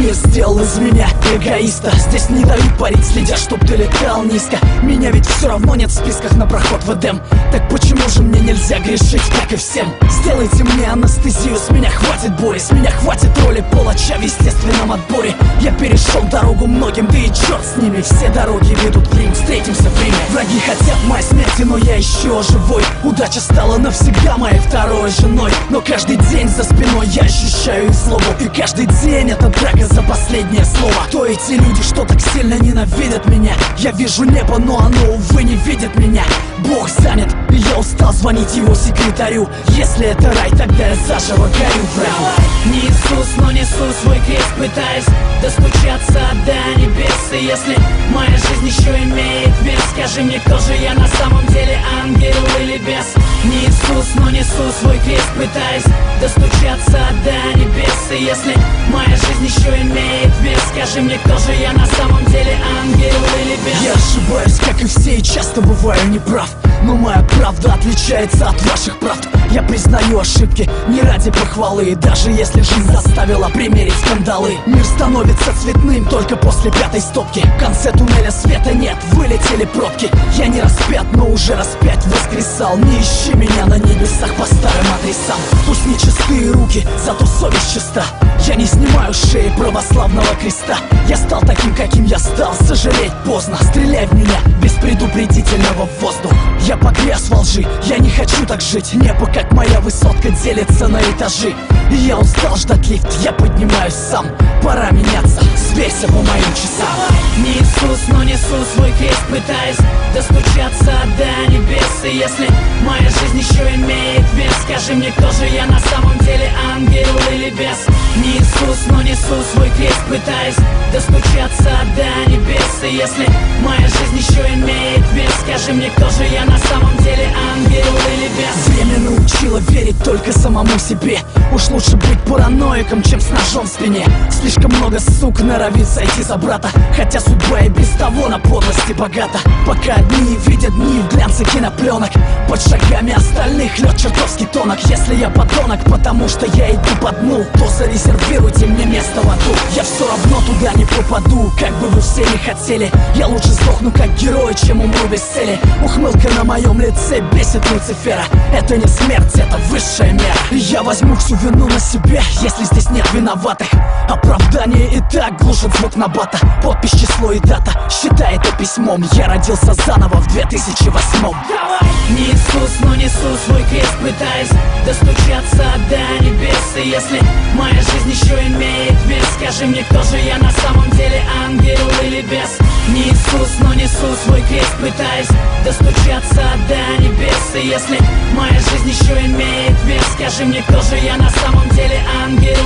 Мир сделал из меня эгоиста. Здесь не дают парить, следя, чтоб ты летал низко. Меня ведь все равно нет в списках на проход в Эдем. Так почему же мне нельзя грешить, как и всем? Сделайте мне анестезию, с меня хватит боли. С меня хватит роли палача в естественном отборе. Я перешел дорогу многим, да и черт с ними. Все дороги ведут в Рим, встретимся в Риме. Враги хотят моей смерти, но я еще живой. Удача стала навсегда моей второй женой. Но каждый день за спиной я ощущаю их злобу. И каждый день это драка за последнее слово. Кто эти люди, что так сильно ненавидят меня? Я вижу небо, но оно, увы, не видит меня. Бог занят, и я устал звонить его секретарю. Если это рай, тогда я заживо горю в раю. Не Иисус, но несу свой крест, пытаясь достучаться до небес. И если моя жизнь еще имеет вес, скажи мне, кто же я на самом деле, ангел или бес? Не Иисус, но несу свой крест, пытаясь достучаться до небес. И если моя жизнь еще имеет вес, скажи мне, кто же я на самом деле, ангел или бес? Я ошибаюсь, как и все, и часто бываю неправ. Но моя правда отличается от ваших правд. Я признаю ошибки не ради похвалы. И даже если жизнь заставила примерить скандалы, мир становится цветным только после пятой стопки. В конце туннеля света нет, вылетели пробки. Я не распят, но уже распять воскресал. Не ищи меня на небесах по старым адресам. Пусть не чистые руки, зато совесть чиста. Я не снимаю шеи православного креста. Я стал таким, каким я стал, сожалеть поздно. Стреляй в меня без предупредительного в воздух. Я погряз во лжи, я не хочу так жить. Небо, как моя высотка, делится на этажи. И я устал ждать лифт, я поднимаюсь сам. Пора меняться, сверься по моим часам. Не Иисус, но несу свой крест, пытаясь достучаться до небес. И если моя жизнь еще имеет вес, скажи мне, кто же я на самом деле, ангел или бес? Не Иисус, но несу свой крест, пытаясь достучаться до небес. И если моя жизнь еще имеет вес, скажи мне, кто же я на самом деле, ангел или бес? Время научило верить только самому себе. Уж лучше быть параноиком, чем с ножом в спине. Слишком много сук норовит сойти за брата, хотя судьба и без того на подлости богата. Пока одни видят дни в глянце кинопленок, под шагами остальных лед чертовски тонок. Если я подонок, потому что я иду по дну, то зарезервируйте мне место в аду. Я все равно туда не попаду, как бы вы все не хотели. Я лучше сдохну как герой, чем умру без цели. Ухмылка на моем лице бесит Люцифера. Это не смерть, это высшая мера. И я возьму всю вину на себя, если здесь нет виноватых. Оправдание и так глушит звук набата. Подпись, число и дата, считай это письмом. Я родился заново в 2008. Не Иисус, но несу свой крест, пытаясь достучаться до небес. И если моя жизнь еще имеет вес, скажи мне, кто же я на самом деле, ангел или бес? Не Иисус, но несу свой крест, пытаясь достучаться до небес. И если моя жизнь еще имеет вес, скажи мне, кто же я на самом деле, ангел